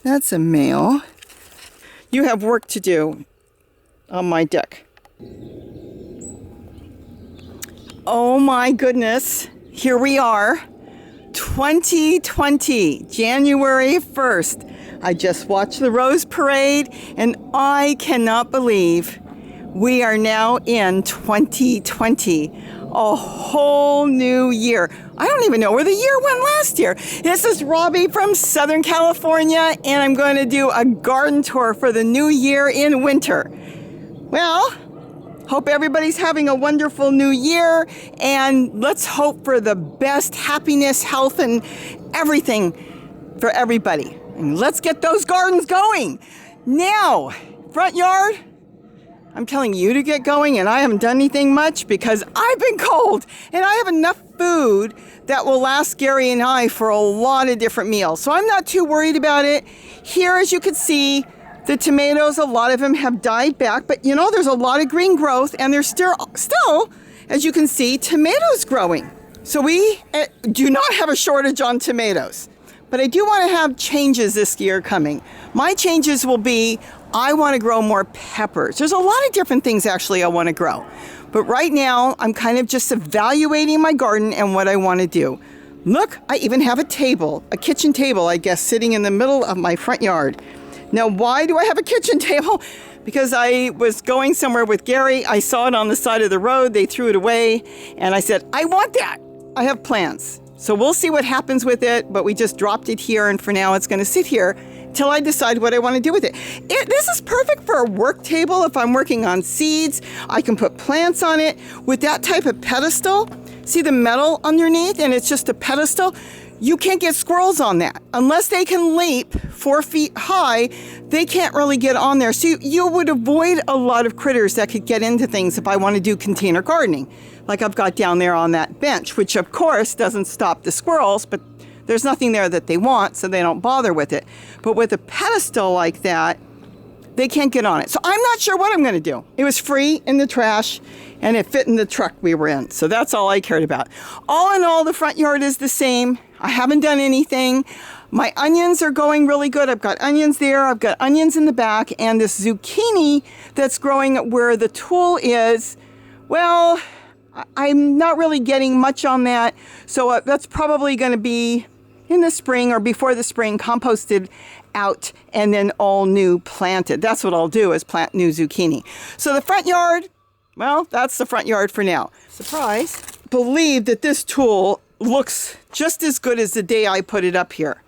That's a male. You have work to do on my deck. Oh my goodness. Here we are. 2020, January 1st. I just watched the Rose Parade and I cannot believe we are now in 2020. A whole new year. I don't even know where the year went last year. This is Robbie from Southern California, and I'm going to do a garden tour for the new year in winter. Well, hope everybody's having a wonderful new year, and let's hope for the best happiness, health, and everything for everybody. And let's get those gardens going. Now, front yard, I'm telling you to get going, and I haven't done anything much because I've been cold, and I have enough food that will last Gary and I for a lot of different meals. So I'm not too worried about it. Here, as you can see, the tomatoes, a lot of them have died back, but you know, there's a lot of green growth, and there's still, as you can see, tomatoes growing. So we do not have a shortage on tomatoes, but I do want to have changes this year coming. My changes will be, I want to grow more peppers. There's a lot of different things actually I want to grow. But right now, I'm kind of just evaluating my garden and what I want to do. Look, I even have a table, a kitchen table, I guess, sitting in the middle of my front yard. Now, why do I have a kitchen table? Because I was going somewhere with Gary. I saw it on the side of the road. They threw it away. And I said, I want that. I have plans. So we'll see what happens with it. But we just dropped it here. And for now, it's going to sit here till I decide what I want to do with it. This is perfect for a work table. If I'm working on seeds, I can put plants on it. With that type of pedestal, see the metal underneath? And it's just a pedestal. You can't get squirrels on that. Unless they can leap 4 feet high, they can't really get on there. So you would avoid a lot of critters that could get into things if I want to do container gardening, like I've got down there on that bench, which of course doesn't stop the squirrels, but there's nothing there that they want, so they don't bother with it. But with a pedestal like that, they can't get on it. So I'm not sure what I'm going to do. It was free in the trash, and it fit in the truck we were in. So that's all I cared about. All in all, the front yard is the same. I haven't done anything. My onions are going really good. I've got onions there. I've got onions in the back. And this zucchini that's growing where the tool is, well, I'm not really getting much on that. So that's probably going to be in the spring or before the spring, composted out and then all new planted. That's what I'll do, is plant new zucchini. So the front yard, well, that's the front yard for now. Surprise. Believe that this tool looks just as good as the day I put it up here.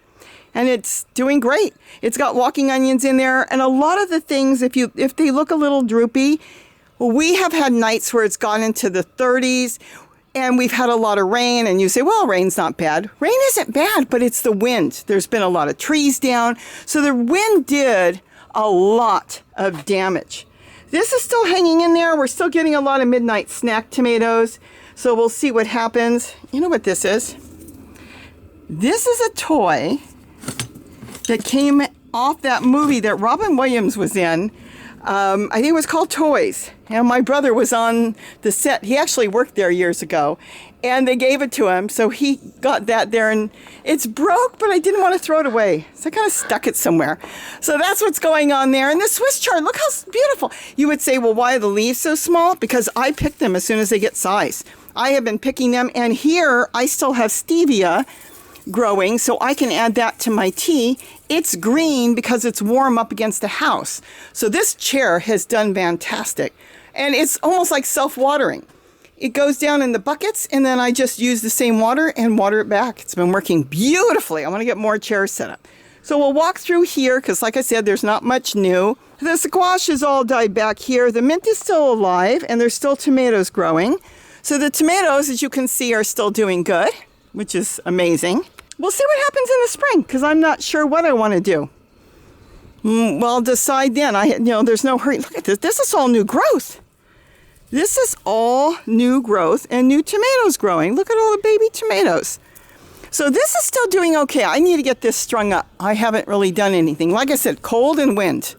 And it's doing great. It's got walking onions in there. And a lot of the things, if they look a little droopy, we have had nights where it's gone into the 30s. And we've had a lot of rain, and you say, well, rain's not bad. Rain isn't bad, but it's the wind. There's been a lot of trees down. So the wind did a lot of damage. This is still hanging in there. We're still getting a lot of midnight snack tomatoes. So we'll see what happens. You know what this is? This is a toy that came off that movie that Robin Williams was in. I think it was called Toys. And my brother was on the set. He actually worked there years ago. And they gave it to him. So he got that there. And it's broke, but I didn't want to throw it away. So I kind of stuck it somewhere. So that's what's going on there. And the Swiss chard, look how beautiful. You would say, well, why are the leaves so small? Because I pick them as soon as they get size. I have been picking them. And here I still have stevia growing, so I can add that to my tea. It's green because it's warm up against the house. So this chair has done fantastic. And it's almost like self-watering. It goes down in the buckets, and then I just use the same water and water it back. It's been working beautifully. I want to get more chairs set up. So we'll walk through here because, like I said, there's not much new. The squash has all died back here. The mint is still alive, and there's still tomatoes growing. So the tomatoes, as you can see, are still doing good, which is amazing. We'll see what happens in the spring because I'm not sure what I want to do. Well, I'll decide then. There's no hurry. Look at this. This is all new growth. This is all new growth and new tomatoes growing. Look at all the baby tomatoes. So this is still doing okay. I need to get this strung up. I haven't really done anything. Like I said, cold and wind.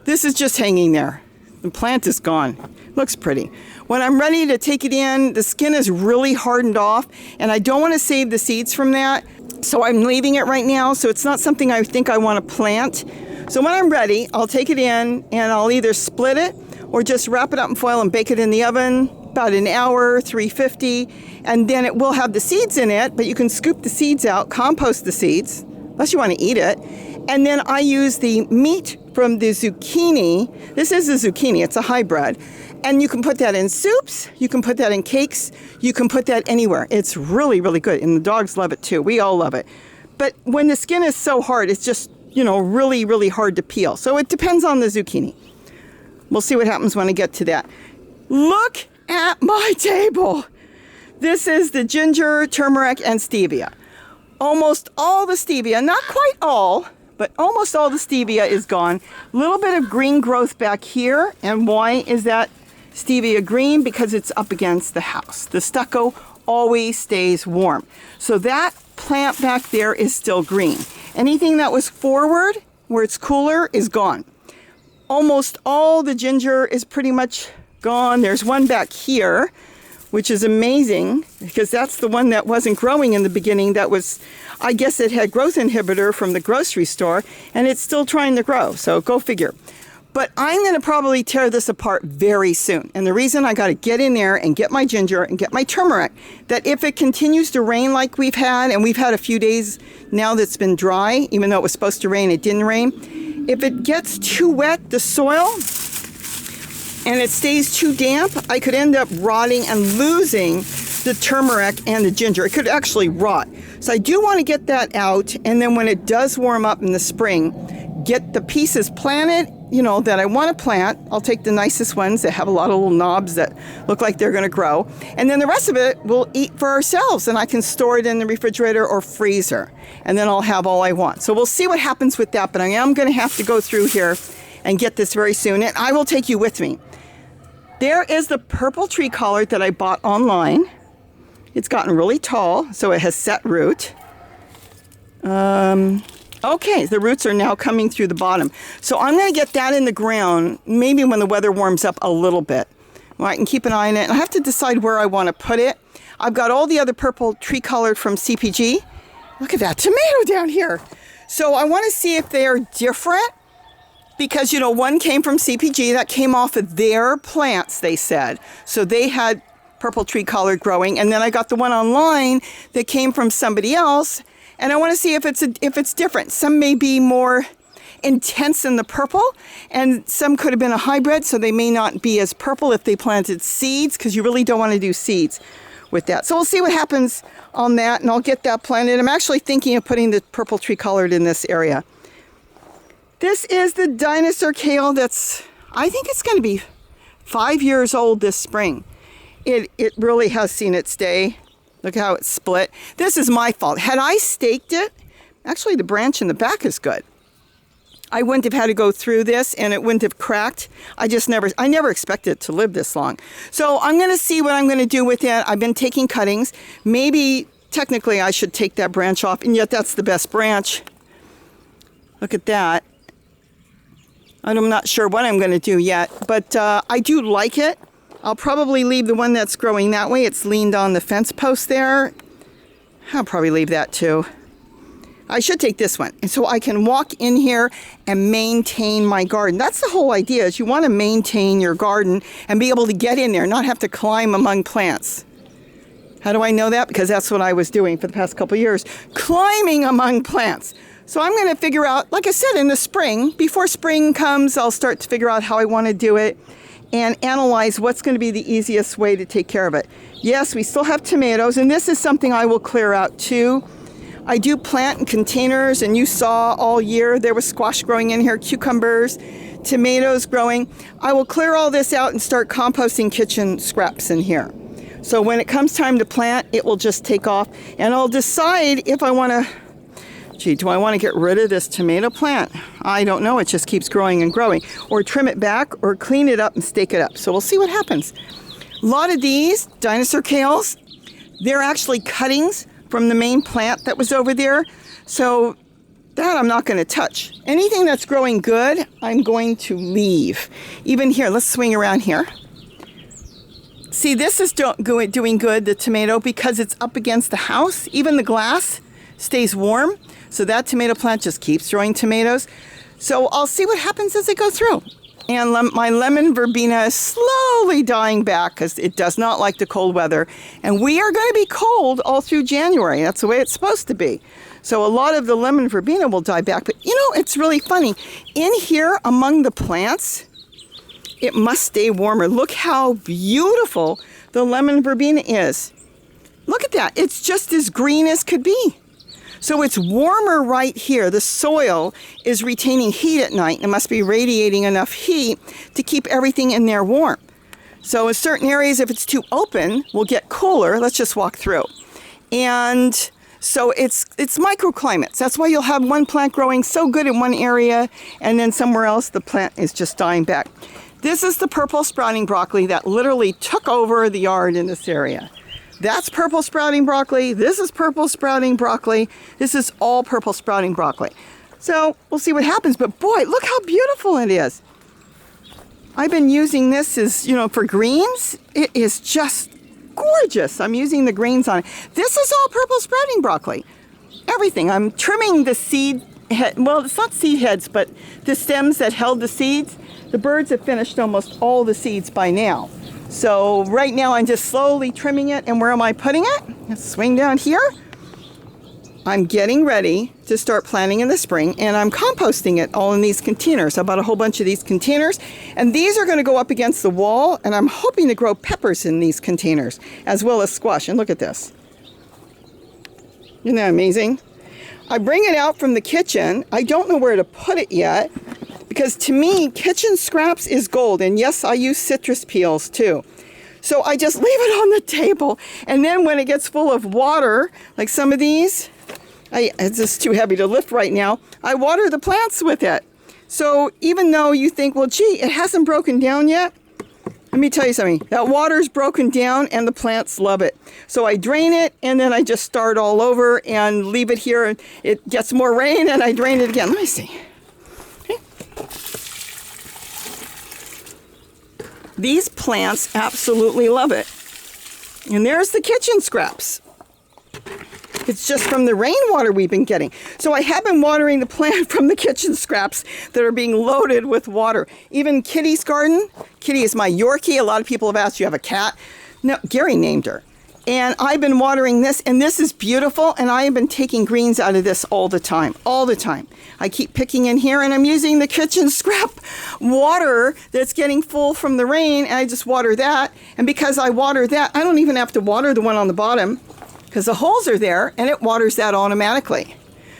This is just hanging there. The plant is gone. Looks pretty. When I'm ready to take it in, the skin is really hardened off, and I don't want to save the seeds from that. So I'm leaving it right now. So it's not something I think I want to plant. So when I'm ready, I'll take it in and I'll either split it or just wrap it up in foil and bake it in the oven about an hour, 350. And then it will have the seeds in it, but you can scoop the seeds out, compost the seeds, unless you want to eat it. And then I use the meat from the zucchini. This is a zucchini, it's a hybrid. And you can put that in soups, you can put that in cakes, you can put that anywhere. It's really, really good. And the dogs love it too. We all love it. But when the skin is so hard, it's just, really, really hard to peel. So it depends on the zucchini. We'll see what happens when I get to that. Look at my table. This is the ginger, turmeric, and stevia. Almost all the stevia, not quite all, but almost all the stevia is gone. A little bit of green growth back here. And why is that stevia green? Because it's up against the house. The stucco always stays warm. So that plant back there is still green. Anything that was forward, where it's cooler, is gone. Almost all the ginger is pretty much gone. There's one back here, which is amazing because that's the one that wasn't growing in the beginning. That was, I guess it had growth inhibitor from the grocery store and it's still trying to grow. So go figure. But I'm going to probably tear this apart very soon. And the reason I got to get in there and get my ginger and get my turmeric, that if it continues to rain like we've had, and we've had a few days now that's been dry, even though it was supposed to rain, it didn't rain. If it gets too wet, the soil, and it stays too damp, I could end up rotting and losing the turmeric and the ginger. It could actually rot. So I do want to get that out, and then when it does warm up in the spring, get the pieces planted, that I want to plant. I'll take the nicest ones that have a lot of little knobs that look like they're going to grow. And then the rest of it we'll eat for ourselves, and I can store it in the refrigerator or freezer, and then I'll have all I want. So we'll see what happens with that, but I am going to have to go through here and get this very soon, and I will take you with me. There is the purple tree collard that I bought online. It's gotten really tall, so it has set root. Okay, the roots are now coming through the bottom. So I'm going to get that in the ground, maybe when the weather warms up a little bit. Well, I can keep an eye on it. I have to decide where I want to put it. I've got all the other purple tree collard from CPG. Look at that tomato down here. So I want to see if they're different. Because, one came from CPG that came off of their plants, they said. So they had purple tree collard growing. And then I got the one online that came from somebody else. And I want to see if it's different. Some may be more intense in the purple, and some could have been a hybrid, so they may not be as purple if they planted seeds, because you really don't want to do seeds with that. So we'll see what happens on that, and I'll get that planted. I'm actually thinking of putting the purple tree collard in this area. This is the dinosaur kale I think it's going to be 5 years old this spring. It really has seen its day. Look how it's split. This is my fault. Had I staked it, actually the branch in the back is good. I wouldn't have had to go through this and it wouldn't have cracked. I never expected it to live this long. So I'm going to see what I'm going to do with it. I've been taking cuttings. Maybe technically I should take that branch off, and yet that's the best branch. Look at that. I'm not sure what I'm going to do yet, but I do like it. I'll probably leave the one that's growing that way. It's leaned on the fence post there. I'll probably leave that too. I should take this one. And so I can walk in here and maintain my garden. That's the whole idea, is you want to maintain your garden and be able to get in there, not have to climb among plants. How do I know that? Because that's what I was doing for the past couple of years, climbing among plants. So I'm going to figure out, like I said, in the spring, before spring comes, I'll start to figure out how I want to do it and analyze what's going to be the easiest way to take care of it. Yes, we still have tomatoes, and this is something I will clear out too. I do plant in containers, and you saw all year there was squash growing in here, cucumbers, tomatoes growing. I will clear all this out and start composting kitchen scraps in here. So when it comes time to plant, it will just take off, and I'll decide if I want to, do I want to get rid of this tomato plant? I don't know. It just keeps growing and growing. Or trim it back or clean it up and stake it up. So we'll see what happens. A lot of these dinosaur kales, they're actually cuttings from the main plant that was over there. So that I'm not going to touch. Anything that's growing good, I'm going to leave. Even here, let's swing around here. See, this is doing good, the tomato, because it's up against the house. Even the glass stays warm. So that tomato plant just keeps throwing tomatoes. So I'll see what happens as I go through. And my lemon verbena is slowly dying back because it does not like the cold weather. And we are going to be cold all through January. That's the way it's supposed to be. So a lot of the lemon verbena will die back. But you know, it's really funny. In here among the plants, it must stay warmer. Look how beautiful the lemon verbena is. Look at that. It's just as green as could be. So it's warmer right here. The soil is retaining heat at night. It must be radiating enough heat to keep everything in there warm. So in certain areas, if it's too open, we'll get cooler. Let's just walk through. And so it's microclimates. That's why you'll have one plant growing so good in one area, and then somewhere else the plant is just dying back. This is the purple sprouting broccoli that literally took over the yard in this area. That's purple sprouting broccoli. This is purple sprouting broccoli. This is all purple sprouting broccoli. So we'll see what happens. But boy, look how beautiful it is. I've been using this as, for greens. It is just gorgeous. I'm using the greens on it. This is all purple sprouting broccoli. Everything. I'm trimming the seed head. Well, it's not seed heads, but the stems that held the seeds. The birds have finished almost all the seeds by now. So right now I'm just slowly trimming it. And where am I putting it? Let's swing down here. I'm getting ready to start planting in the spring, and I'm composting it all in these containers. I bought a whole bunch of these containers, and these are going to go up against the wall, and I'm hoping to grow peppers in these containers as well as squash. And look at this. Isn't that amazing? I bring it out from the kitchen. I don't know where to put it yet, because to me, kitchen scraps is gold. And yes, I use citrus peels too. So I just leave it on the table. And then when it gets full of water, like some of these, it's just too heavy to lift right now, I water the plants with it. So even though you think, well, gee, it hasn't broken down yet, let me tell you something. That water's broken down and the plants love it. So I drain it, and then I just start all over and leave it here. And it gets more rain, and I drain it again. Let me see. These plants absolutely love it. And there's the kitchen scraps. It's just from the rainwater we've been getting. So I have been watering the plant from the kitchen scraps that are being loaded with water. Even Kitty's garden. Kitty is my Yorkie. A lot of people have asked, you have a cat? No, Gary named her. And I've been watering this, and this is beautiful, and I have been taking greens out of this all the time. I keep picking in here, and I'm using the kitchen scrap water that's getting full from the rain, and I just water that. And because I water that, I don't even have to water the one on the bottom, because the holes are there, and it waters that automatically.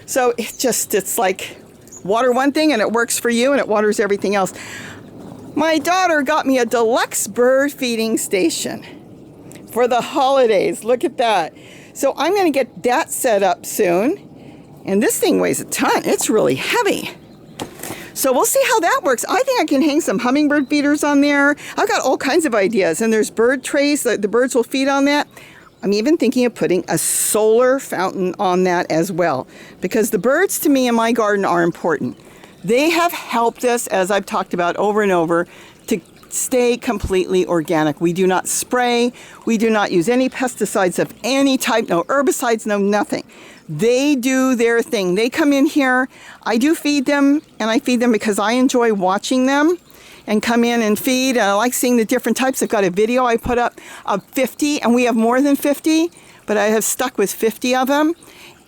So it's like water one thing, and it works for you, and it waters everything else. My daughter got me a deluxe bird feeding station for the holidays. Look at that. So I'm going to get that set up soon. And this thing weighs a ton. It's really heavy. So we'll see how that works. I think I can hang some hummingbird feeders on there. I've got all kinds of ideas. And there's bird trays that the birds will feed on that. I'm even thinking of putting a solar fountain on that as well, because the birds to me in my garden are important. They have helped us, as I've talked about over and over, to stay completely organic. We do not spray. We do not use any pesticides of any type, no herbicides, no nothing. They do their thing. They come in here. I do feed them, and I feed them because I enjoy watching them and come in and feed. And I like seeing the different types. I've got a video I put up of 50, and we have more than 50, but I have stuck with 50 of them.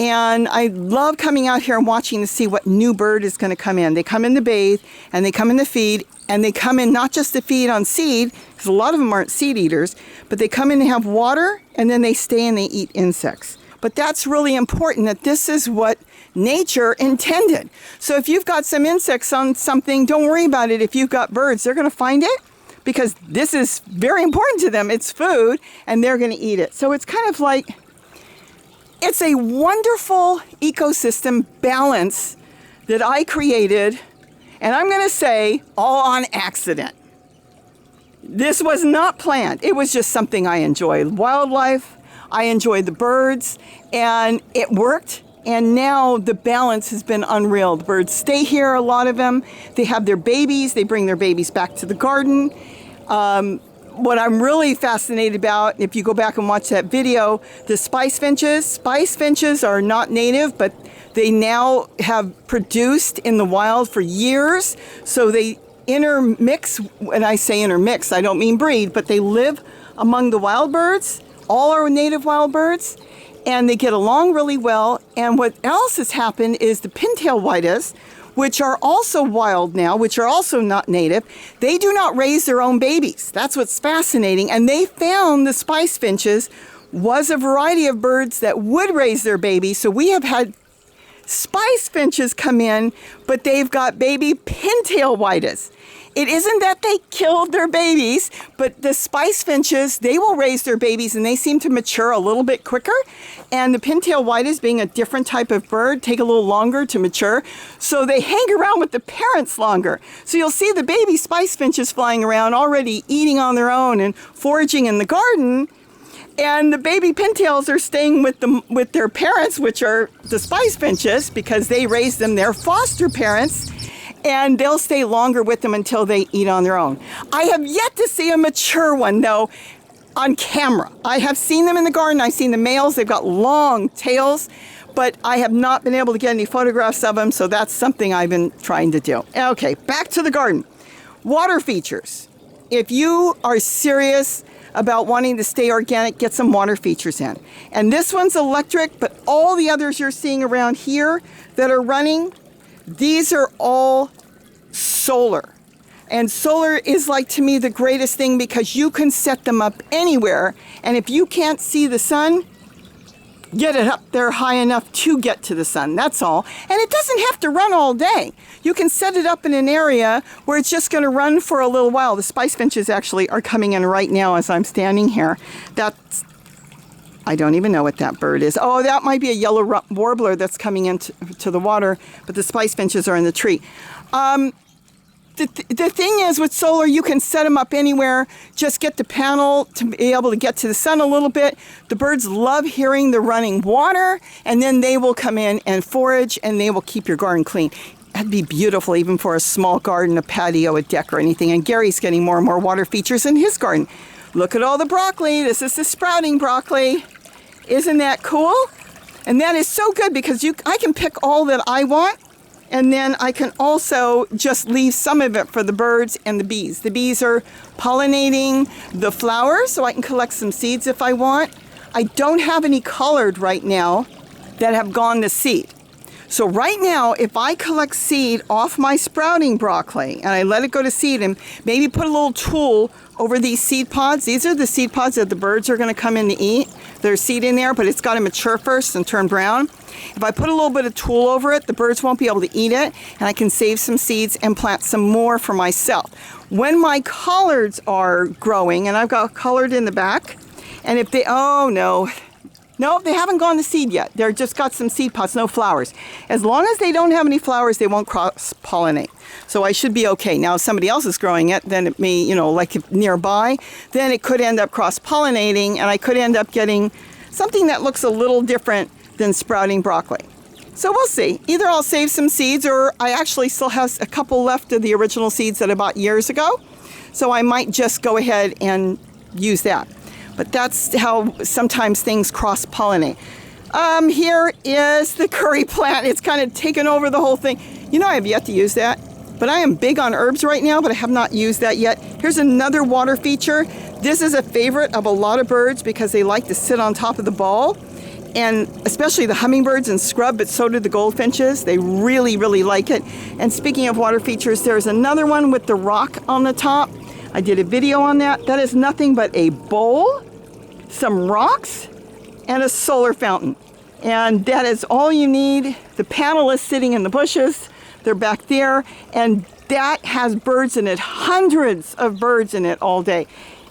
And I love coming out here and watching to see what new bird is going to come in. They come in to bathe, and they come in to feed, and they come in not just to feed on seed, because a lot of them aren't seed eaters, but they come in to have water, and then they stay and they eat insects. But that's really important, that this is what nature intended. So if you've got some insects on something, don't worry about it. If you've got birds, they're going to find it, because this is very important to them. It's food, and they're going to eat it. So it's kind of like, it's a wonderful ecosystem balance that I created, and I'm going to say all on accident. This was not planned. It was just something I enjoyed. Wildlife, I enjoyed the birds, and it worked. And now the balance has been unreal. The birds stay here, a lot of them. They have their babies. They bring their babies back to the garden. what I'm really fascinated about, if you go back and watch that video, the spice finches. Spice finches are not native, but they now have produced in the wild for years. So they intermix. When I say intermix, I don't mean breed, but they live among the wild birds, all our native wild birds, and they get along really well. And what else has happened is the pintail whitus, which are also wild now, which are also not native, they do not raise their own babies. That's what's fascinating. And they found the spice finches was a variety of birds that would raise their babies. So we have had spice finches come in, but they've got baby pintail whitus. It isn't that they killed their babies, but the spice finches, they will raise their babies and they seem to mature a little bit quicker. And the pintail whitus, being a different type of bird, take a little longer to mature. So they hang around with the parents longer. So you'll see the baby spice finches flying around already eating on their own and foraging in the garden. And the baby pintails are staying with their parents, which are the spice finches, because they raised them, their foster parents. And they'll stay longer with them until they eat on their own. I have yet to see a mature one, though, on camera. I have seen them in the garden. I've seen the males. They've got long tails, but I have not been able to get any photographs of them, so that's something I've been trying to do. Okay, back to the garden. Water features. If you are serious about wanting to stay organic, get some water features in. And this one's electric, but all the others you're seeing around here that are running, these are all solar. And solar is, like, to me, the greatest thing, because you can set them up anywhere. And if you can't see the sun, get it up there high enough to get to the sun. That's all. And it doesn't have to run all day. You can set it up in an area where it's just going to run for a little while. The spice finches actually are coming in right now as I'm standing here. I don't even know what that bird is. Oh, that might be a yellow warbler that's coming into the water, but the spice finches are in the tree. The thing is, with solar, you can set them up anywhere. Just get the panel to be able to get to the sun a little bit. The birds love hearing the running water, and then they will come in and forage, and they will keep your garden clean. That'd be beautiful, even for a small garden, a patio, a deck, or anything. And Gary's getting more and more water features in his garden. Look at all the broccoli. This is the sprouting broccoli. Isn't that cool? And that is so good, because I can pick all that I want, and then I can also just leave some of it for the birds and the bees. The bees are pollinating the flowers, so I can collect some seeds if I want. I don't have any colored right now that have gone to seed. So right now, if I collect seed off my sprouting broccoli and I let it go to seed and maybe put a little tool over these seed pods, these are the seed pods that the birds are going to come in to eat. There's seed in there, but it's got to mature first and turn brown. If I put a little bit of tool over it, the birds won't be able to eat it, and I can save some seeds and plant some more for myself. When my collards are growing, and I've got collard in the back, and if they, oh no, they haven't gone to seed yet. They're just got some seed pods, no flowers. As long as they don't have any flowers, they won't cross-pollinate. So I should be okay. Now, if somebody else is growing it, then it may, like if nearby, then it could end up cross-pollinating, and I could end up getting something that looks a little different than sprouting broccoli. So we'll see. Either I'll save some seeds, or I actually still have a couple left of the original seeds that I bought years ago. So I might just go ahead and use that. But that's how sometimes things cross-pollinate. Here is the curry plant. It's kind of taken over the whole thing. I have yet to use that. But I am big on herbs right now, but I have not used that yet. Here's another water feature. This is a favorite of a lot of birds because they like to sit on top of the ball. And especially the hummingbirds and scrub, but so do the goldfinches. They really, really like it. And speaking of water features, there's another one with the rock on the top. I did a video on that. That is nothing but a bowl, some rocks, and a solar fountain. And that is all you need. The panel is sitting in the bushes. They're back there. And that has birds in it, hundreds of birds in it all day.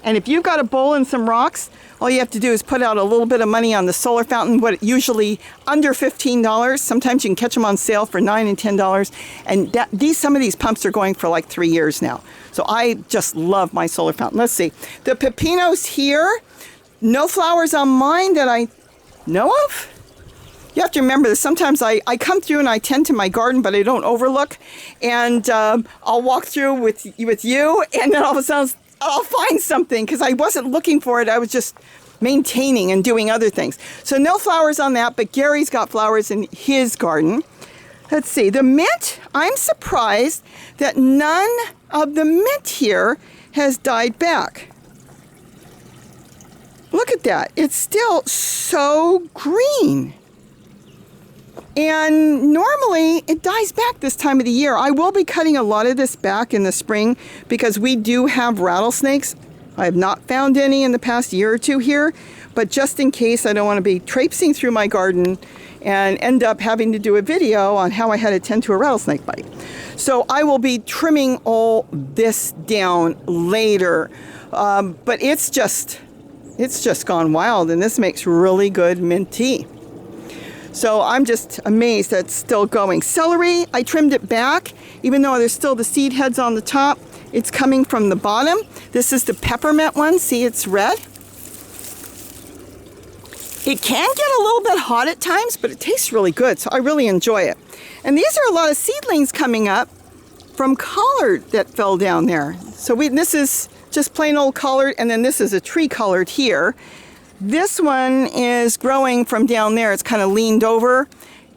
And if you've got a bowl and some rocks, all you have to do is put out a little bit of money on the solar fountain, usually under $15. Sometimes you can catch them on sale for $9 and $10. And some of these pumps are going for like 3 years now. So I just love my solar fountain. Let's see. The pepinos here, no flowers on mine that I know of. You have to remember that sometimes I come through and I tend to my garden, but I don't overlook. And I'll walk through with you, and then all of a sudden I'll find something because I wasn't looking for it. I was just maintaining and doing other things. So no flowers on that, but Gary's got flowers in his garden. Let's see, the mint, I'm surprised that none of the mint here has died back. Look at that. It's still so green. And normally it dies back this time of the year. I will be cutting a lot of this back in the spring because we do have rattlesnakes. I have not found any in the past year or two here, but just in case, I don't want to be traipsing through my garden and end up having to do a video on how I had to tend to a rattlesnake bite. So I will be trimming all this down later, but it's just gone wild, and this makes really good mint tea. So I'm just amazed that it's still going. Celery, I trimmed it back, even though there's still the seed heads on the top. It's coming from the bottom. This is the peppermint one. See, it's red. It can get a little bit hot at times, but it tastes really good, so I really enjoy it. And these are a lot of seedlings coming up from collard that fell down there. So this is just plain old collard, and then this is a tree collard here. This one is growing from down there. It's kind of leaned over.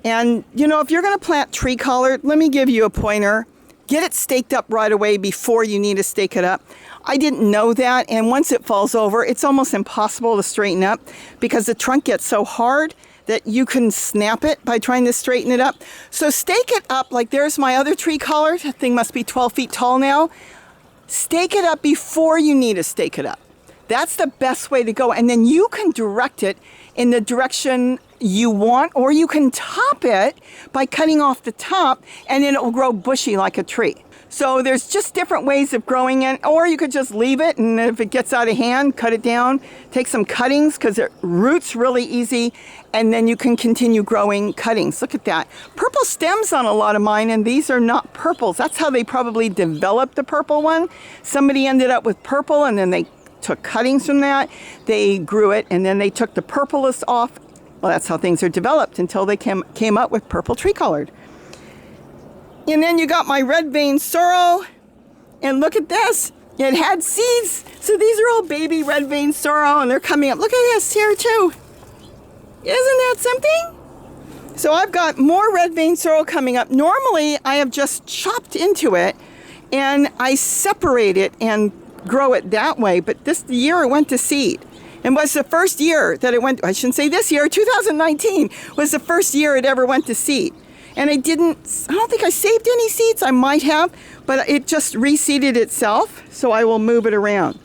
And, you know, if you're going to plant tree collard, let me give you a pointer. Get it staked up right away before you need to stake it up. I didn't know that, and once it falls over, it's almost impossible to straighten up because the trunk gets so hard that you can snap it by trying to straighten it up. So stake it up, like there's my other tree collard. That thing must be 12 feet tall now. Stake it up before you need to stake it up. That's the best way to go. And then you can direct it in the direction you want, or you can top it by cutting off the top, and then it will grow bushy like a tree. So there's just different ways of growing it, or you could just leave it, and if it gets out of hand, cut it down, take some cuttings because it roots really easy, and then you can continue growing cuttings. Look at that. Purple stems on a lot of mine, and these are not purples. That's how they probably developed the purple one. Somebody ended up with purple, and then they took cuttings from that, they grew it, and then they took the purplest off. Well, that's how things are developed until they came up with purple tree collard. And then you got my red vein sorrel, and look at this. It had seeds. So these are all baby red vein sorrel, and they're coming up. Look at this here too. Isn't that something? So I've got more red vein sorrel coming up. Normally I have just chopped into it and I separate it and grow it that way, but this year it went to seed. And was the first year that it went, I shouldn't say this year, 2019 was the first year it ever went to seed. And I don't think I saved any seeds. I might have, but it just reseeded itself, so I will move it around.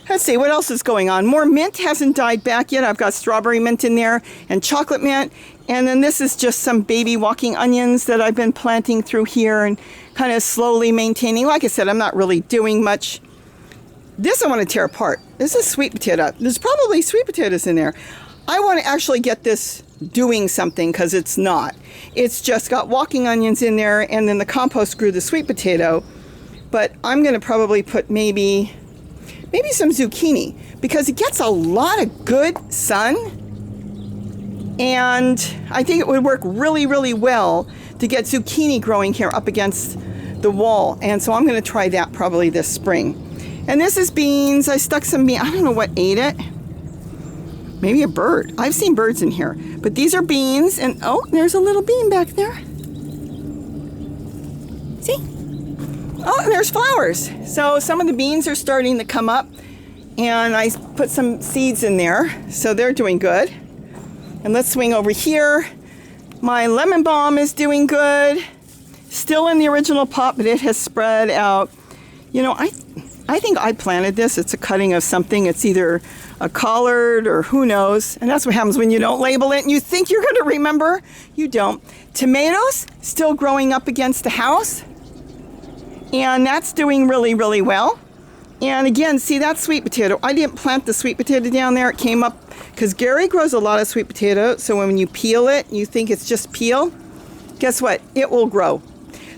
Let's see, what else is going on? More mint hasn't died back yet. I've got strawberry mint in there and chocolate mint. And then this is just some baby walking onions that I've been planting through here and kind of slowly maintaining. Like I said, I'm not really doing much. This I want to tear apart. This is sweet potato. There's probably sweet potatoes in there. I want to actually get this doing something because it's not. It's just got walking onions in there, and then the compost grew the sweet potato. But I'm going to probably put maybe some zucchini because it gets a lot of good sun. And I think it would work really, really well to get zucchini growing here up against the wall. And so I'm going to try that probably this spring. And this is beans. I stuck some beans. I don't know what ate it. Maybe a bird. I've seen birds in here. But these are beans. And oh, there's a little bean back there. See? Oh, and there's flowers. So some of the beans are starting to come up. And I put some seeds in there. So they're doing good. And let's swing over here. My lemon balm is doing good. Still in the original pot, but it has spread out. You know, I think I planted this. It's a cutting of something. It's either a collard or who knows. And that's what happens when you don't label it and you think you're going to remember. You don't. Tomatoes still growing up against the house. And that's doing really, really well. And again, see that sweet potato. I didn't plant the sweet potato down there. It came up because Gary grows a lot of sweet potato. So when you peel it, you think it's just peel. Guess what? It will grow.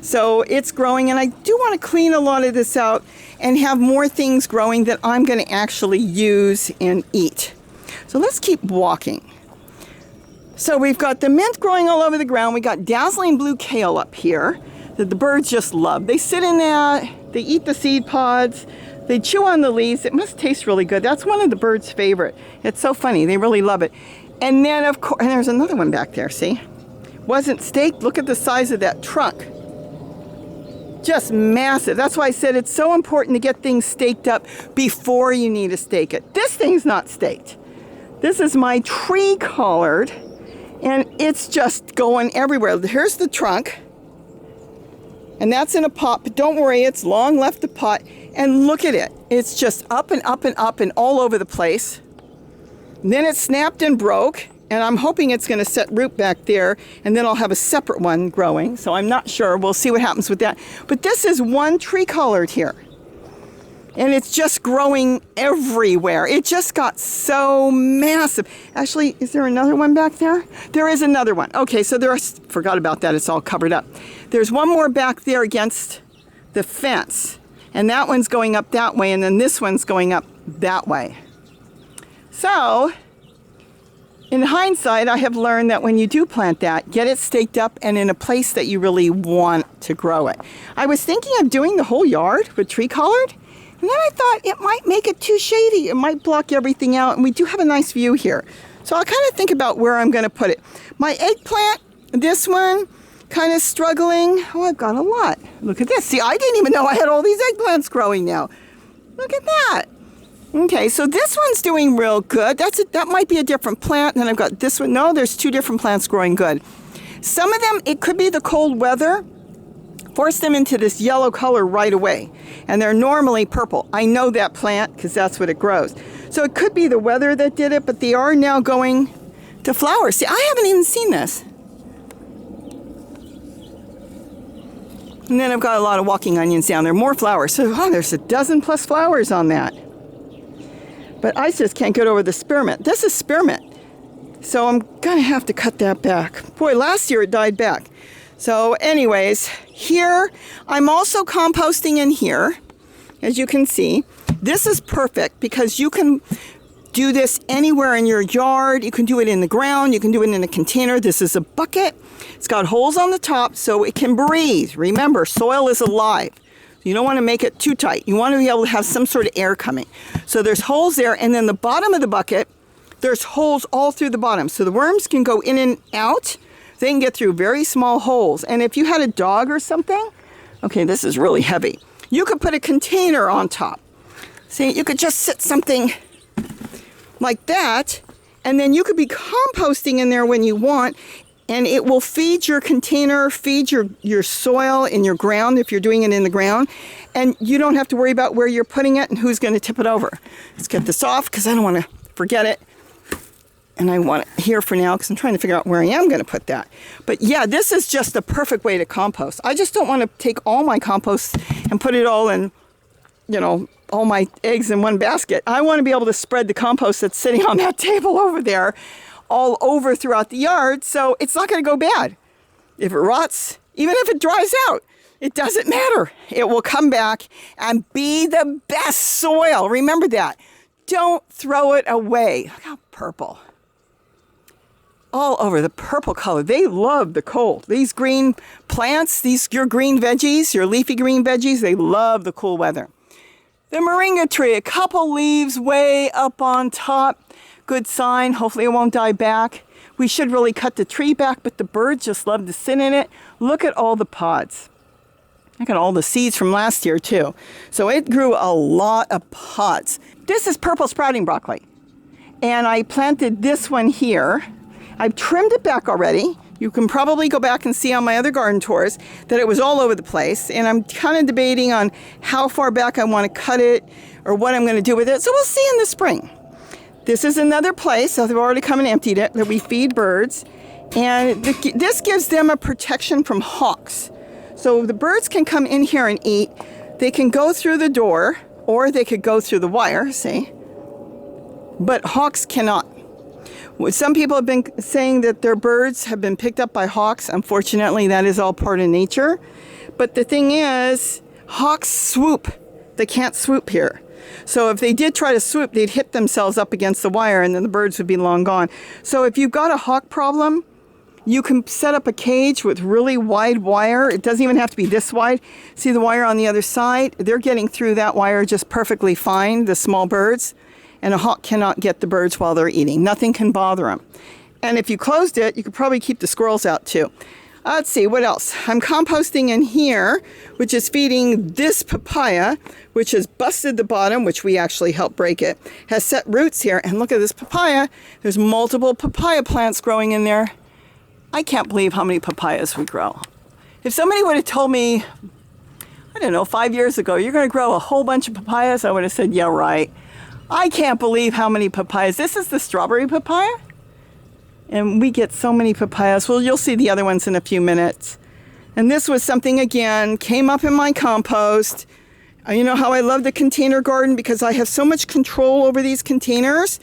So it's growing, and I do want to clean a lot of this out and have more things growing that I'm going to actually use and eat. So let's keep walking. So we've got the mint growing all over the ground. We got dazzling blue kale up here that the birds just love. They sit in that, they eat the seed pods, They chew on the leaves. It must taste really good. That's one of the birds' favorite. It's so funny. They really love it. And then, of course, and there's another one back there, see? Wasn't staked. Look at the size of that trunk. Just massive. That's why I said it's so important to get things staked up before you need to stake it. This thing's not staked. This is my tree collard, and it's just going everywhere. Here's the trunk, and that's in a pot, but don't worry, it's long left the pot, and look at it. It's just up and up and up and all over the place. And then it snapped and broke, and I'm hoping it's going to set root back there, and then I'll have a separate one growing, so I'm not sure. We'll see what happens with that. But this is one tree collard here, and it's just growing everywhere. It just got so massive. Actually, is there another one back there? There is another one. Okay, so forgot about that. It's all covered up. There's one more back there against the fence, and that one's going up that way, and then this one's going up that way. So, in hindsight, I have learned that when you do plant that, get it staked up and in a place that you really want to grow it. I was thinking of doing the whole yard with tree collard, and then I thought it might make it too shady. It might block everything out, and we do have a nice view here. So I'll kind of think about where I'm going to put it. My eggplant, this one, kind of struggling. Oh, I've got a lot. Look at this. See, I didn't even know I had all these eggplants growing now. Look at that. Okay, so this one's doing real good. That might be a different plant. And then I've got this one. No, there's two different plants growing good. Some of them, it could be the cold weather forced them into this yellow color right away. And they're normally purple. I know that plant because that's what it grows. So it could be the weather that did it, but they are now going to flower. See, I haven't even seen this. And then I've got a lot of walking onions down there. More flowers. So there's a dozen plus flowers on that. But I just can't get over the spearmint. This is spearmint. So I'm going to have to cut that back. Boy, last year it died back. So anyways, here, I'm also composting in here, as you can see. This is perfect because you can do this anywhere in your yard. You can do it in the ground. You can do it in a container. This is a bucket. It's got holes on the top so it can breathe. Remember, soil is alive. You don't want to make it too tight. You want to be able to have some sort of air coming. So there's holes there, and then the bottom of the bucket, there's holes all through the bottom. So the worms can go in and out. They can get through very small holes. And if you had a dog or something, okay, this is really heavy. You could put a container on top. See, you could just sit something like that, and then you could be composting in there when you want, and it will feed your container, feed your soil in your ground if you're doing it in the ground. And you don't have to worry about where you're putting it and who's going to tip it over. Let's get this off because I don't want to forget it. And I want it here for now because I'm trying to figure out where I am going to put that. But yeah, this is just the perfect way to compost. I just don't want to take all my compost and put it all in, all my eggs in one basket. I want to be able to spread the compost that's sitting on that table over there all over throughout the yard, so it's not going to go bad. If it rots, even if it dries out, it doesn't matter. It will come back and be the best soil. Remember that. Don't throw it away. Look how purple. All over the purple color. They love the cold. These green plants, your green veggies, your leafy green veggies, they love the cool weather. The moringa tree, a couple leaves way up on top. Good sign. Hopefully it won't die back. We should really cut the tree back, but the birds just love to sit in it. Look at all the pods. Look at all the seeds from last year too. So it grew a lot of pods. This is purple sprouting broccoli. And I planted this one here. I've trimmed it back already. You can probably go back and see on my other garden tours that it was all over the place. And I'm kind of debating on how far back I want to cut it or what I'm going to do with it. So we'll see in the spring. This is another place, so they've already come and emptied it, that we feed birds. And this gives them a protection from hawks. So the birds can come in here and eat. They can go through the door, or they could go through the wire, see? But hawks cannot. Some people have been saying that their birds have been picked up by hawks. Unfortunately, that is all part of nature. But the thing is, hawks swoop. They can't swoop here. So if they did try to swoop, they'd hit themselves up against the wire and then the birds would be long gone. So if you've got a hawk problem, You can set up a cage with really wide wire. It doesn't even have to be this wide. See the wire on the other side? They're getting through that wire just perfectly fine, the small birds. And a hawk cannot get the birds while they're eating. Nothing can bother them. And if you closed it, you could probably keep the squirrels out too. Let's see, what else? I'm composting in here, which is feeding this papaya, which has busted the bottom, which we actually helped break it. Has set roots here. And look at this papaya. There's multiple papaya plants growing in there. I can't believe how many papayas we grow. If somebody would have told me, I don't know, 5 years ago, you're going to grow a whole bunch of papayas, I would have said, yeah, right. I can't believe how many papayas. This is the strawberry papaya. And we get so many papayas. Well, you'll see the other ones in a few minutes. And this was something, again, came up in my compost. You know how I love the container garden because I have so much control over these containers.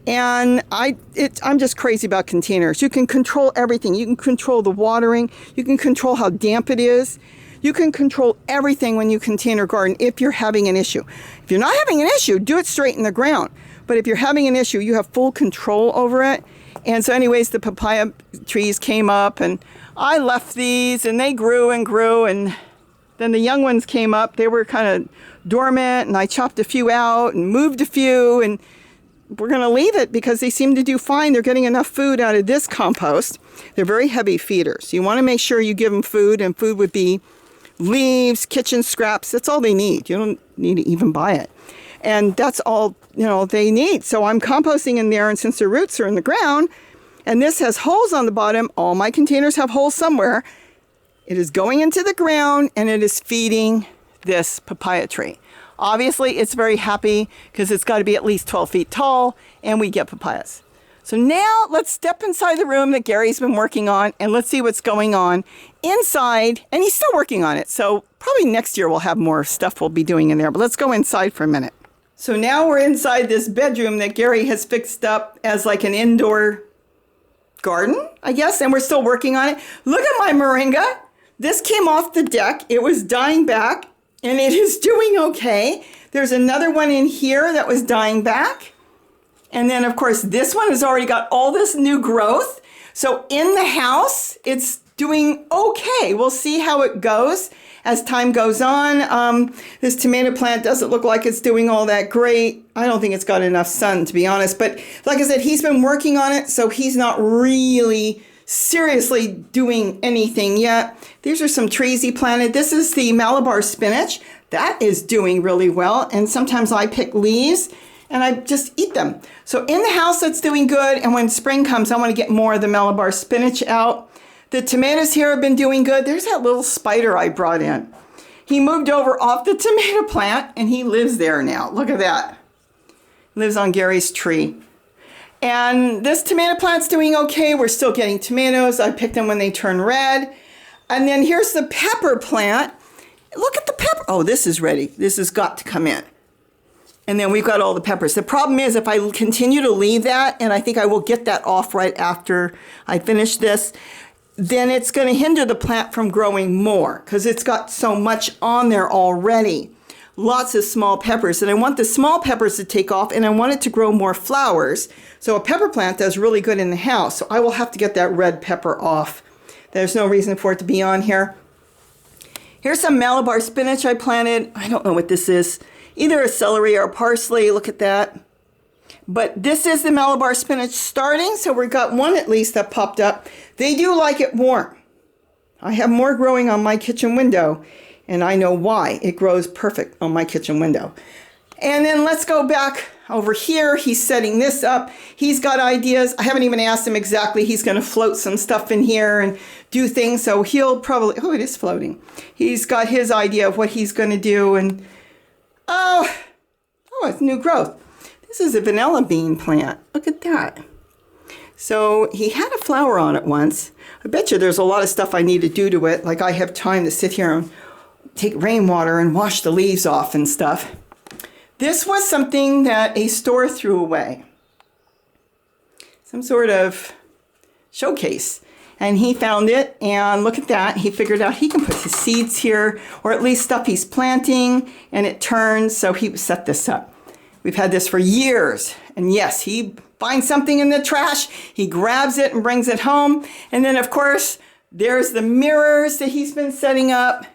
And I'm just crazy about containers. You can control everything. You can control the watering. You can control how damp it is. You can control everything when you container garden if you're having an issue. If you're not having an issue, do it straight in the ground. But if you're having an issue, you have full control over it. And so anyways, the papaya trees came up and I left these and they grew and grew. And then the young ones came up. They were kind of dormant and I chopped a few out and moved a few. And we're going to leave it because they seem to do fine. They're getting enough food out of this compost. They're very heavy feeders. You want to make sure you give them food, and food would be leaves, kitchen scraps. That's all they need. You don't need to even buy it. And that's all, they need. So I'm composting in there, and since their roots are in the ground, and this has holes on the bottom, all my containers have holes somewhere, it is going into the ground and it is feeding this papaya tree. Obviously, it's very happy because it's got to be at least 12 feet tall, and we get papayas. So now let's step inside the room that Gary's been working on, and let's see what's going on inside. And he's still working on it. So probably next year we'll have more stuff we'll be doing in there. But let's go inside for a minute. So now we're inside this bedroom that Gary has fixed up as like an indoor garden, I guess. And we're still working on it. Look at my moringa. This came off the deck. It was dying back, and it is doing okay. There's another one in here that was dying back. And then, of course, this one has already got all this new growth. So in the house, it's doing okay. We'll see how it goes as time goes on. This tomato plant doesn't look like it's doing all that great. I don't think it's got enough sun, to be honest. But like I said, he's been working on it, so he's not really seriously doing anything yet. These are some trees he planted. This is the Malabar spinach. That is doing really well. And sometimes I pick leaves and I just eat them. So in the house, that's doing good. And when spring comes, I want to get more of the Malabar spinach out. The tomatoes here have been doing good. There's that little spider I brought in. He moved over off the tomato plant and he lives there now. Look at that. Lives on Gary's tree. And this tomato plant's doing okay. We're still getting tomatoes. I picked them when they turn red. And then here's the pepper plant. Look at the pepper. Oh, this is ready. This has got to come in. And then we've got all the peppers. The problem is if I continue to leave that, and I think I will get that off right after I finish this, then it's going to hinder the plant from growing more because it's got so much on there already. Lots of small peppers. And I want the small peppers to take off, and I want it to grow more flowers. So a pepper plant does really good in the house. So I will have to get that red pepper off. There's no reason for it to be on here. Here's some Malabar spinach I planted. I don't know what this is. Either a celery or a parsley. Look at that. But this is the Malabar spinach starting. So we've got one at least that popped up. They do like it warm. I have more growing on my kitchen window, and I know why. It grows perfect on my kitchen window. And then let's go back over here. He's setting this up. He's got ideas. I haven't even asked him exactly. He's going to float some stuff in here and do things. So he'll probably, oh, it is floating. He's got his idea of what he's going to do. And oh, it's new growth. This is a vanilla bean plant. Look at that. So he had a flower on it once. I bet you there's a lot of stuff I need to do to it. Like I have time to sit here and take rainwater and wash the leaves off and stuff. This was something that a store threw away. Some sort of showcase. And he found it, and look at that. He figured out he can put his seeds here, or at least stuff he's planting, and it turns, so he set this up. We've had this for years, And yes, he finds something in the trash, he grabs it and brings it home. And then, of course, there's the mirrors that he's been setting up.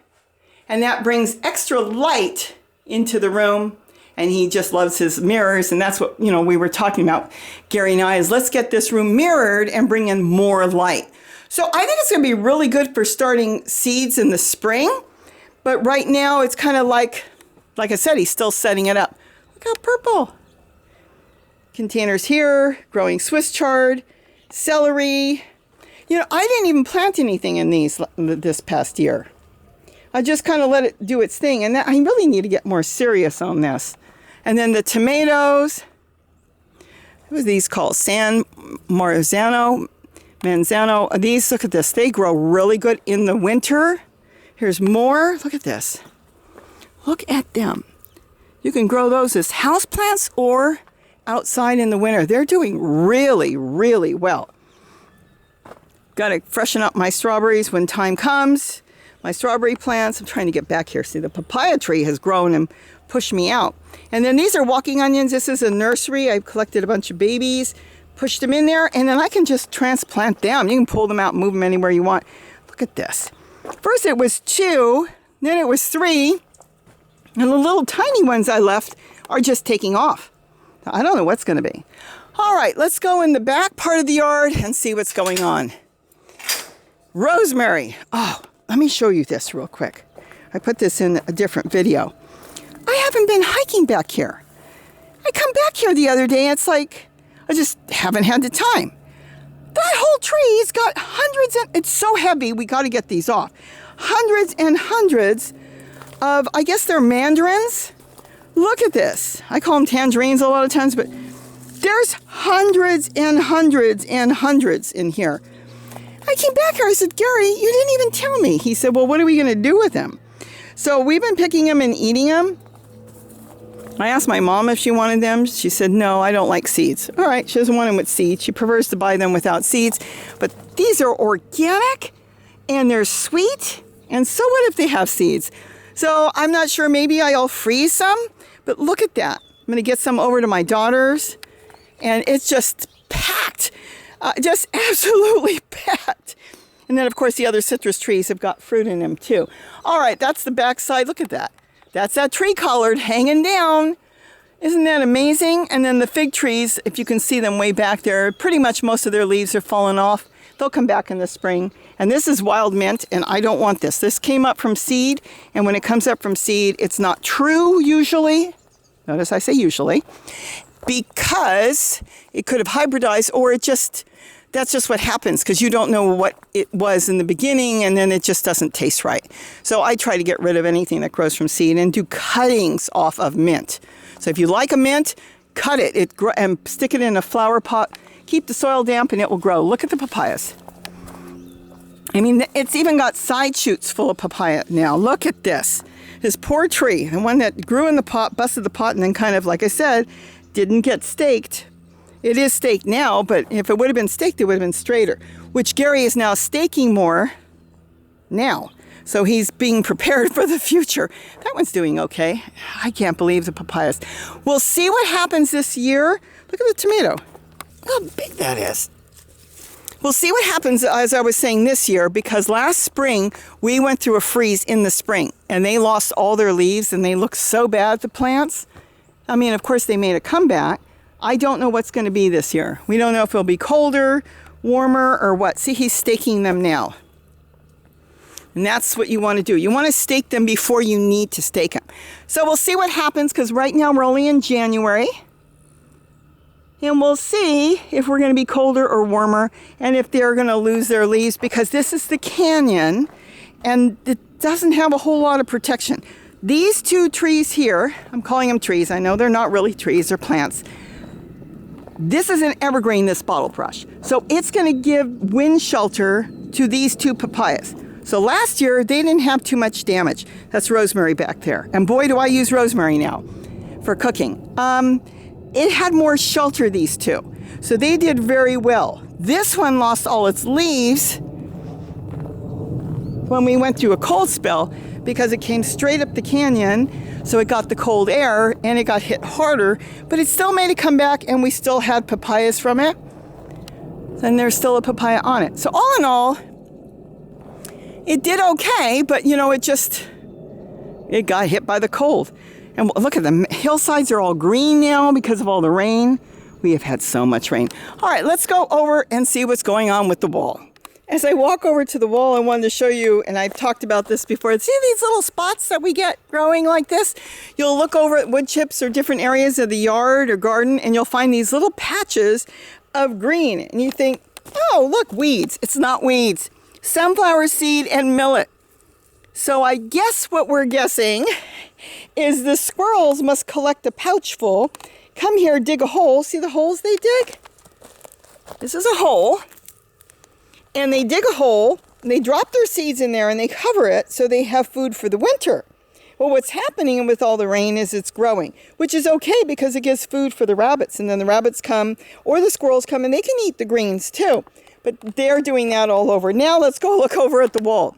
And that brings extra light into the room. And he just loves his mirrors. And that's what, we were talking about, Gary and I, is let's get this room mirrored and bring in more light. So I think it's going to be really good for starting seeds in the spring. But right now it's kind of like I said, he's still setting it up. Look how purple. Containers here, growing Swiss chard, celery. I didn't even plant anything in these this past year. I just kind of let it do its thing. And I really need to get more serious on this. And then the tomatoes. What are these called? San Marzano. Manzano. These, look at this. They grow really good in the winter. Here's more. Look at this. Look at them. You can grow those as houseplants or outside in the winter. They're doing really, really well. Got to freshen up my strawberries when time comes. My strawberry plants. I'm trying to get back here. See, the papaya tree has grown and pushed me out. And then these are walking onions. This is a nursery. I've collected a bunch of babies, pushed them in there, and then I can just transplant them. You can pull them out and move them anywhere you want. Look at this. First it was 2, then it was 3, and the little tiny ones I left are just taking off. I don't know what's going to be. All right, let's go in the back part of the yard and see what's going on. Rosemary. Oh, let me show you this real quick. I put this in a different video. I haven't been hiking back here. I come back here the other day, it's like I just haven't had the time. That whole tree's got hundreds, and it's so heavy, we got to get these off. Hundreds and hundreds of, I guess they're mandarins. Look at this. I call them tangerines a lot of times, but there's hundreds and hundreds and hundreds in here. I came back here, I said, Gary, you didn't even tell me. He said, well, what are we going to do with them? So we've been picking them and eating them. I asked my mom if she wanted them. She said, no, I don't like seeds. All right, she doesn't want them with seeds. She prefers to buy them without seeds. But these are organic, and they're sweet. And so what if they have seeds? So I'm not sure. Maybe I'll freeze some. But look at that. I'm going to get some over to my daughter's. And it's just packed. Just absolutely packed. And then, of course, the other citrus trees have got fruit in them, too. All right, that's the back side. Look at that. That's that tree collard hanging down. Isn't that amazing? And then the fig trees, if you can see them way back there, pretty much most of their leaves are falling off. They'll come back in the spring. And this is wild mint, and I don't want this. This came up from seed, and when it comes up from seed, it's not true usually. Notice I say usually. Because it could have hybridized, or that's just what happens, because you don't know what it was in the beginning, and then it just doesn't taste right. So I try to get rid of anything that grows from seed and do cuttings off of mint. So if you like a mint, cut it and stick it in a flower pot. Keep the soil damp and it will grow. Look at the papayas. I mean, it's even got side shoots full of papaya now. Look at this. This poor tree, the one that grew in the pot, busted the pot, and then kind of, like I said, didn't get staked. It is staked now, but if it would have been staked, it would have been straighter, which Gary is now staking more now. So he's being prepared for the future. That one's doing okay. I can't believe the papayas. We'll see what happens this year. Look at the tomato. Look how big that is. We'll see what happens, as I was saying, this year, because last spring we went through a freeze in the spring and they lost all their leaves and they looked so bad, the plants. I mean, of course, they made a comeback. I don't know what's going to be this year. We don't know if it'll be colder, warmer, or what. See, he's staking them now. And that's what you want to do. You want to stake them before you need to stake them. So we'll see what happens, because right now we're only in January. And we'll see if we're going to be colder or warmer, and if they're going to lose their leaves, because this is the canyon, and it doesn't have a whole lot of protection. These two trees here, I'm calling them trees. I know they're not really trees, they're plants. This is an evergreen, this bottle brush. So it's going to give wind shelter to these two papayas. So last year, they didn't have too much damage. That's rosemary back there. And boy, do I use rosemary now for cooking. It had more shelter, these two. So they did very well. This one lost all its leaves when we went through a cold spell, because it came straight up the canyon So it got the cold air and it got hit harder, but it still made it come back and we still had papayas from it. And there's still a papaya on it. So all in all, it did okay, but you know, it got hit by the cold. And look at the hillsides are all green now because of all the rain. We have had so much rain. All right, let's go over and see what's going on with the wall. As I walk over to the wall, I wanted to show you, and I've talked about this before. See these little spots that we get growing like this? You'll look over at wood chips or different areas of the yard or garden, and you'll find these little patches of green. And you think, oh, look, weeds. It's not weeds. Sunflower seed and millet. So I guess what we're guessing is the squirrels must collect a pouch full, come here, dig a hole. See the holes they dig? This is a hole. And they dig a hole, and they drop their seeds in there, and they cover it so they have food for the winter. Well, what's happening with all the rain is it's growing, which is okay because it gives food for the rabbits. And then the rabbits come, or the squirrels come, and they can eat the greens too. But they're doing that all over. Now let's go look over at the wall.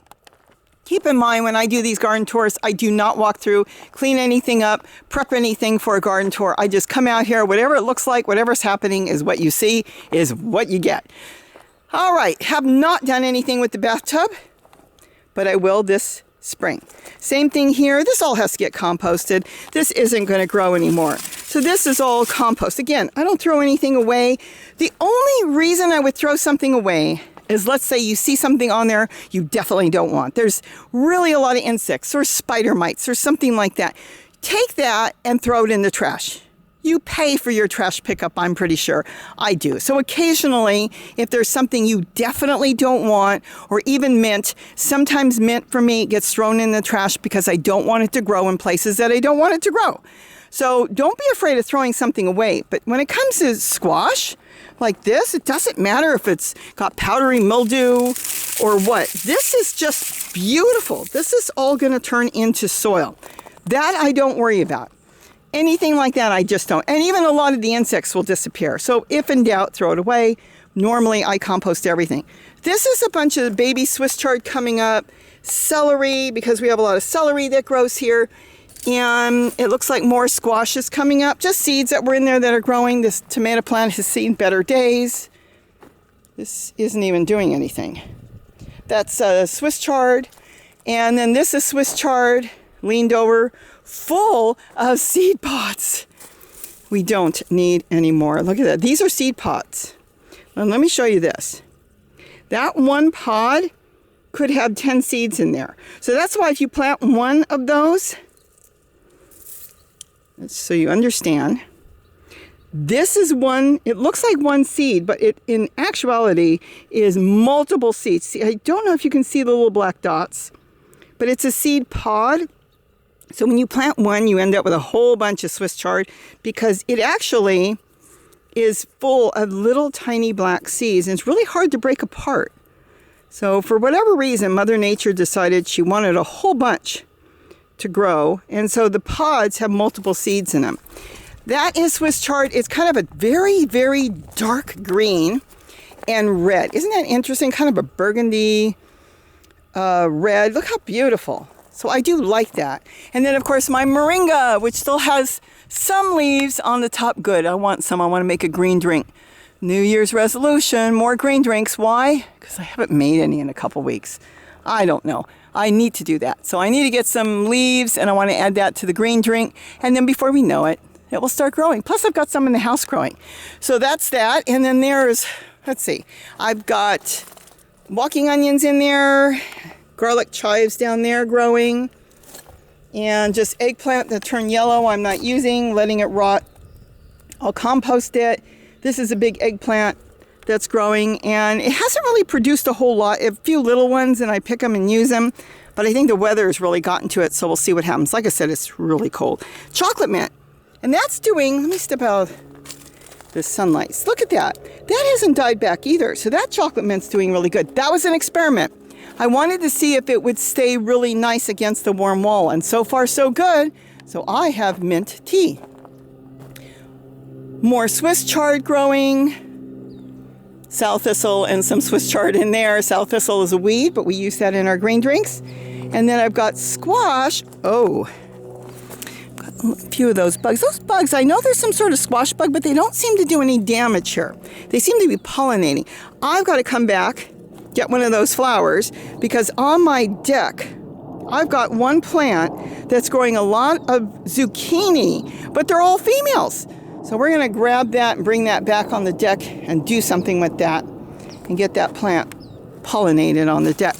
Keep in mind, when I do these garden tours, I do not walk through, clean anything up, prep anything for a garden tour. I just come out here, whatever it looks like, whatever's happening is what you see, is what you get. All right, have not done anything with the bathtub, but I will this spring. Same thing here. This all has to get composted. This isn't going to grow anymore. So this is all compost. Again, I don't throw anything away. The only reason I would throw something away is, let's say you see something on there you definitely don't want. There's really a lot of insects or spider mites or something like that. Take that and throw it in the trash. You pay for your trash pickup, I'm pretty sure. I do. So occasionally, if there's something you definitely don't want, or even mint, sometimes mint for me gets thrown in the trash because I don't want it to grow in places that I don't want it to grow. So don't be afraid of throwing something away. But when it comes to squash, like this, it doesn't matter if it's got powdery mildew or what. This is just beautiful. This is all going to turn into soil. That I don't worry about. Anything like that, I just don't. And even a lot of the insects will disappear. So if in doubt, throw it away. Normally, I compost everything. This is a bunch of baby Swiss chard coming up. Celery, because we have a lot of celery that grows here. And it looks like more squash is coming up. Just seeds that were in there that are growing. This tomato plant has seen better days. This isn't even doing anything. That's Swiss chard. And then this is Swiss chard, leaned over, full of seed pods. We don't need any more. Look at that. These are seed pods. Well, let me show you this. That one pod could have 10 seeds in there. So that's why if you plant one of those, so you understand, this is one, it looks like one seed, but it in actuality is multiple seeds. See, I don't know if you can see the little black dots, but it's a seed pod. So when you plant one, you end up with a whole bunch of Swiss chard because it actually is full of little tiny black seeds, and it's really hard to break apart. So for whatever reason, Mother Nature decided she wanted a whole bunch to grow, and so the pods have multiple seeds in them. That is Swiss chard. It's kind of a very, very dark green and red. Isn't that interesting? Kind of a burgundy red. Look how beautiful. So I do like that. And then, of course, my moringa, which still has some leaves on the top. Good. I want some. I want to make a green drink. New Year's resolution, more green drinks. Why? Because I haven't made any in a couple weeks. I don't know. I need to do that. So I need to get some leaves, and I want to add that to the green drink. And then before we know it, it will start growing. Plus, I've got some in the house growing. So that's that. And then there's, let's see, I've got walking onions in there, garlic chives down there growing, and just eggplant that turned yellow I'm not using, letting it rot. I'll compost it. This is a big eggplant that's growing, and it hasn't really produced a whole lot. A few little ones, and I pick them and use them. But I think the weather has really gotten to it, so we'll see what happens. Like I said, it's really cold. Chocolate mint. And that's doing, let me step out the sunlight. Look at that. That hasn't died back either. So that chocolate mint's doing really good. That was an experiment. I wanted to see if it would stay really nice against the warm wall. And so far, so good. So I have mint tea. More Swiss chard growing. Sow thistle and some Swiss chard in there. Sow thistle is a weed, but we use that in our green drinks. And then I've got squash. Oh, a few of those bugs. Those bugs, I know there's some sort of squash bug, but they don't seem to do any damage here. They seem to be pollinating. I've got to come back, get one of those flowers, because on my deck, I've got one plant that's growing a lot of zucchini, but they're all females. So we're going to grab that and bring that back on the deck and do something with that and get that plant pollinated on the deck.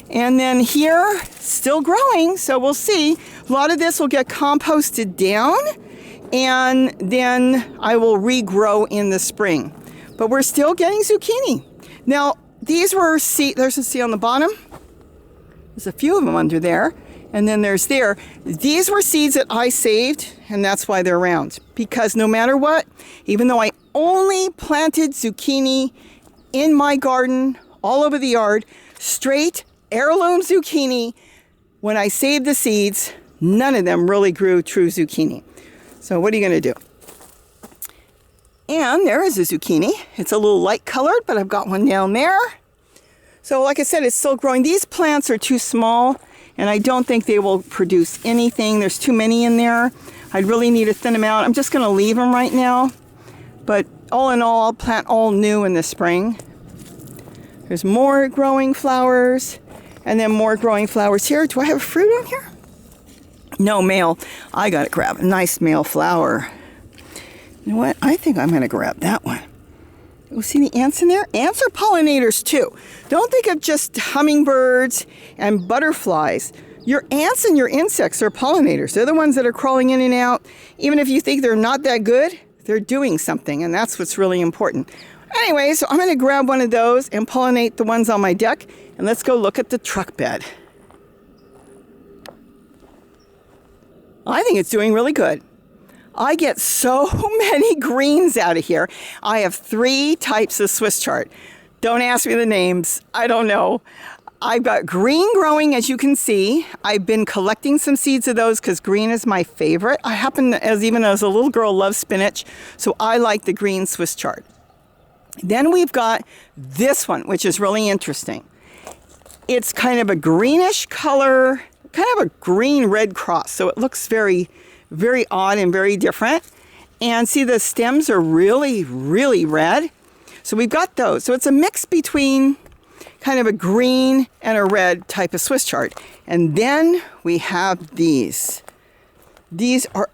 And then here, still growing, so we'll see. A lot of this will get composted down, and then I will regrow in the spring. But we're still getting zucchini. Now, these were seed. There's a seed on the bottom. There's a few of them under there, and then there's there. These were seeds that I saved, and that's why they're round. Because no matter what, even though I only planted zucchini in my garden, all over the yard, straight heirloom zucchini, when I saved the seeds, none of them really grew true zucchini. So what are you going to do? And there is a zucchini. It's a little light colored, but I've got one down there. So like I said, it's still growing. These plants are too small, and I don't think they will produce anything. There's too many in there. I'd really need to thin them out. I'm just going to leave them right now. But all in all, I'll plant all new in the spring. There's more growing flowers, and then more growing flowers here. Do I have fruit on here? No, male. I got to grab a nice male flower. You know what? I think I'm going to grab that one. Oh, see the ants in there? Ants are pollinators too. Don't think of just hummingbirds and butterflies. Your ants and your insects are pollinators. They're the ones that are crawling in and out. Even if you think they're not that good, they're doing something, and that's what's really important. Anyway, so I'm going to grab one of those and pollinate the ones on my deck, and let's go look at the truck bed. I think it's doing really good. I get so many greens out of here. I have 3 types of Swiss chard. Don't ask me the names. I don't know. I've got green growing, as you can see. I've been collecting some seeds of those because green is my favorite. I happen, even as a little girl, love spinach, so I like the green Swiss chard. Then we've got this one, which is really interesting. It's kind of a greenish color, kind of a green-red cross, so it looks very, very odd and very different. And see, the stems are really, really red. So we've got those. So it's a mix between kind of a green and a red type of Swiss chard. And then we have these. These are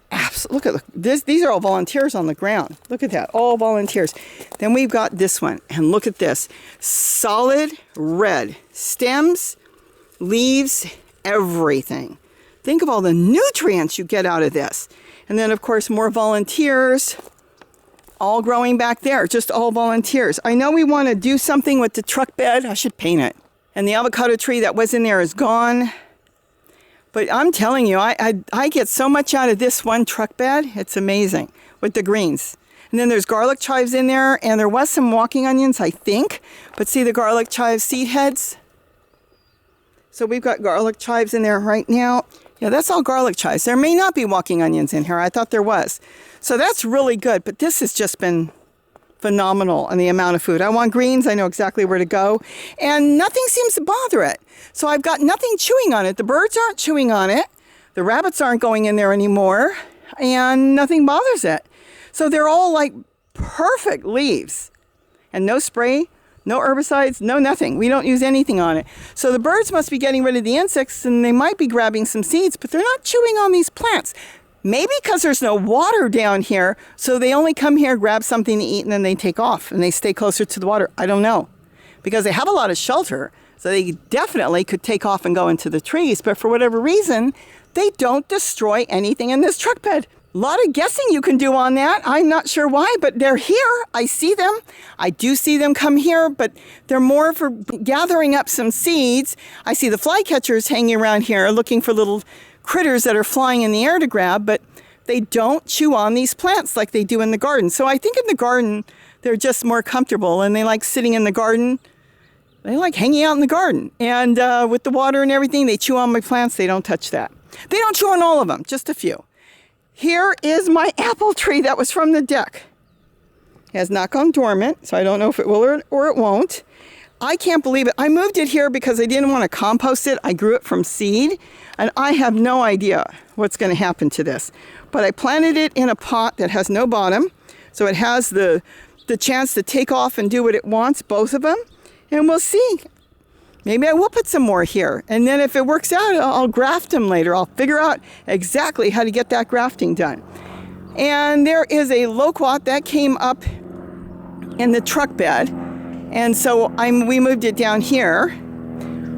look at this. These are all volunteers on the ground. Look at that, all volunteers. Then we've got this one, and look at this. Solid red stems, leaves, everything. Think of all the nutrients you get out of this. And then, of course, more volunteers, all growing back there, just all volunteers. I know we want to do something with the truck bed. I should paint it. And the avocado tree that was in there is gone. But I'm telling you, I get so much out of this one truck bed. It's amazing with the greens. And then there's garlic chives in there, and there was some walking onions, I think. But see the garlic chive seed heads? So we've got garlic chives in there right now. Yeah, that's all garlic chives. There may not be walking onions in here. I thought there was. So that's really good, but this has just been phenomenal in the amount of food. I want greens. I know exactly where to go. And nothing seems to bother it. So I've got nothing chewing on it. The birds aren't chewing on it. The rabbits aren't going in there anymore. And nothing bothers it. So they're all like perfect leaves. And no spray, no herbicides, no nothing. We don't use anything on it. So the birds must be getting rid of the insects, and they might be grabbing some seeds, but they're not chewing on these plants. Maybe because there's no water down here, so they only come here, grab something to eat, and then they take off, and they stay closer to the water. I don't know. Because they have a lot of shelter, so they definitely could take off and go into the trees, but for whatever reason, they don't destroy anything in this truck bed. A lot of guessing you can do on that. I'm not sure why, but they're here. I see them. I do see them come here, but they're more for gathering up some seeds. I see the flycatchers hanging around here looking for little critters that are flying in the air to grab, but they don't chew on these plants like they do in the garden. So I think in the garden, they're just more comfortable, and they like sitting in the garden. They like hanging out in the garden. And with the water and everything, they chew on my plants. They don't touch that. They don't chew on all of them, just a few. Here is my apple tree that was from the deck. It has not gone dormant, so I don't know if it will or it won't. I can't believe it. I moved it here because I didn't want to compost it. I grew it from seed, and I have no idea what's going to happen to this. But I planted it in a pot that has no bottom, so it has the chance to take off and do what it wants, both of them, and we'll see. Maybe I will put some more here, and then if it works out, I'll graft them later. I'll figure out exactly how to get that grafting done. And there is a loquat that came up in the truck bed, and so we moved it down here.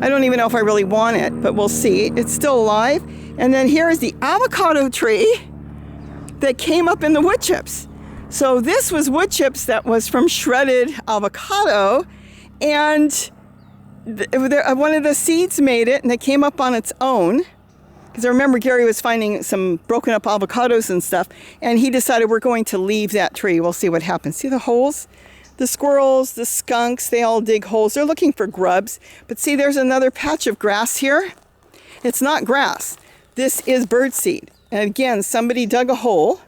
I don't even know if I really want it, but we'll see. It's still alive. And then here is the avocado tree that came up in the wood chips. So this was wood chips that was from shredded avocado, and one of the seeds made it, and it came up on its own. Because I remember Gary was finding some broken up avocados and stuff, and he decided we're going to leave that tree. We'll see what happens. See the holes? The squirrels, the skunks, they all dig holes. They're looking for grubs. But see, there's another patch of grass here. It's not grass. This is birdseed. And again, somebody dug a hole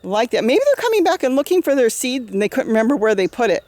like that. Maybe they're coming back and looking for their seed, and they couldn't remember where they put it.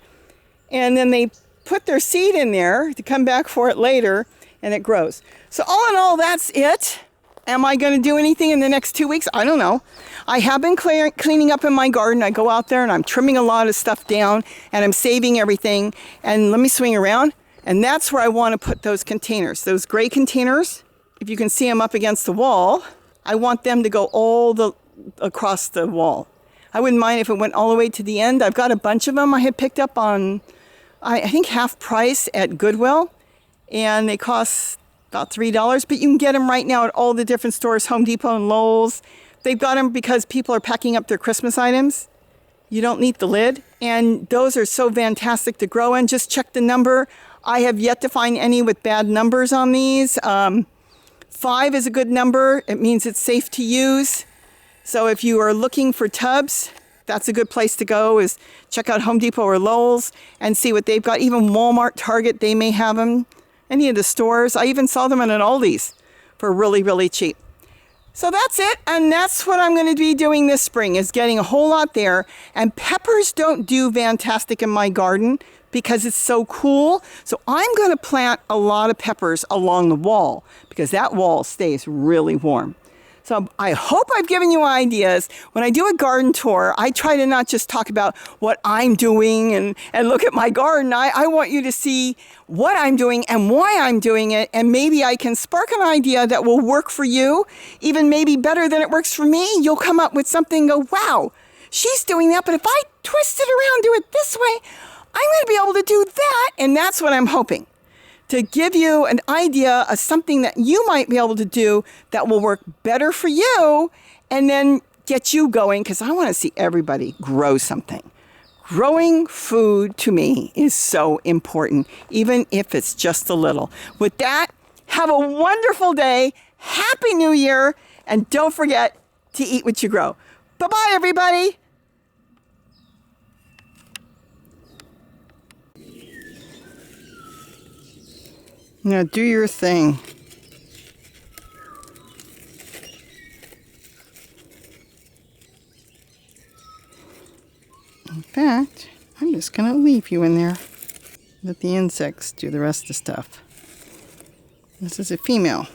And then they put their seed in there to come back for it later, and it grows. So all in all, that's it. Am I going to do anything in the next 2 weeks? I don't know. I have been cleaning up in my garden. I go out there and I'm trimming a lot of stuff down, and I'm saving everything. And let me swing around. And that's where I want to put those containers. Those gray containers, if you can see them up against the wall, I want them to go across the wall. I wouldn't mind if it went all the way to the end. I've got a bunch of them I had picked up on, I think, half price at Goodwill. And they cost about $3, but you can get them right now at all the different stores, Home Depot and Lowe's. They've got them because people are packing up their Christmas items. You don't need the lid. And those are so fantastic to grow in. Just check the number. I have yet to find any with bad numbers on these. 5 is a good number. It means it's safe to use. So if you are looking for tubs, that's a good place to go, is check out Home Depot or Lowe's and see what they've got. Even Walmart, Target, they may have them. Any of the stores. I even saw them in an Aldi's for really, really cheap. So that's it, and that's what I'm going to be doing this spring, is getting a whole lot there. And peppers don't do fantastic in my garden because it's so cool. So I'm going to plant a lot of peppers along the wall because that wall stays really warm. So I hope I've given you ideas. When I do a garden tour, I try to not just talk about what I'm doing and look at my garden. I want you to see what I'm doing and why I'm doing it. And maybe I can spark an idea that will work for you, even maybe better than it works for me. You'll come up with something and go, wow, she's doing that. But if I twist it around, do it this way, I'm going to be able to do that. And that's what I'm hoping. To give you an idea of something that you might be able to do that will work better for you, and then get you going, because I want to see everybody grow something. Growing food to me is so important, even if it's just a little. With that, have a wonderful day, Happy New Year, and don't forget to eat what you grow. Bye-bye, everybody. Now do your thing. In fact, I'm just going to leave you in there. Let the insects do the rest of the stuff. This is a female.